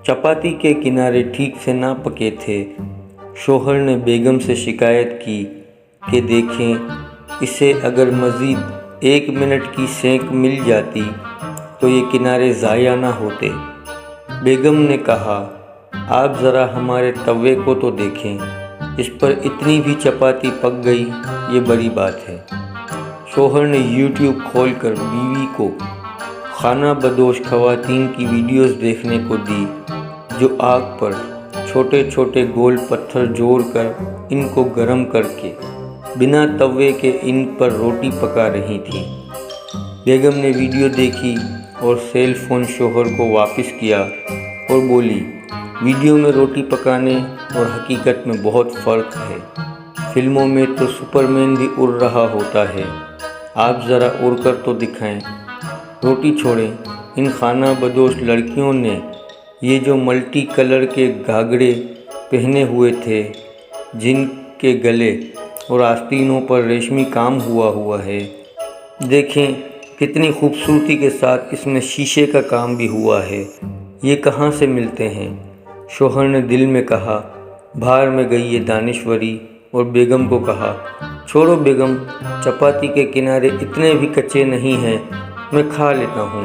चपाती के किनारे ठीक से ना पके थे। शोहर ने बेगम से शिकायत की कि देखें, इसे अगर मज़ीद 1 मिनट की सेंक मिल जाती तो ये किनारे ज़ाया ना होते। बेगम ने कहा, आप ज़रा हमारे तवे को तो देखें, इस पर इतनी भी चपाती पक गई, ये बड़ी बात है। शोहर ने यूट्यूब खोलकर बीवी को खाना बदोश ख़वातीन की वीडियोस देखने को दी, जो आग पर छोटे छोटे गोल पत्थर जोड़कर इनको गर्म करके बिना तवे के इन पर रोटी पका रही थी। बेगम ने वीडियो देखी और सेल फ़ोन शोहर को वापस किया और बोली, वीडियो में रोटी पकाने और हकीकत में बहुत फ़र्क है। फिल्मों में तो सुपरमैन भी उड़ रहा होता है, आप ज़रा उड़कर तो दिखाएं। रोटी छोड़ें, इन खाना बदोश लड़कियों ने ये जो मल्टी कलर के घाघरे पहने हुए थे, जिनके गले और आस्तीनों पर रेशमी काम हुआ है, देखें कितनी खूबसूरती के साथ इसमें शीशे का काम भी हुआ है, ये कहाँ से मिलते हैं। शोहर ने दिल में कहा, बाहर में गई ये दानिश्वरी, और बेगम को कहा, छोड़ो बेगम, चपाती के किनारे इतने भी कच्चे नहीं हैं, मैं खा लेता हूँ।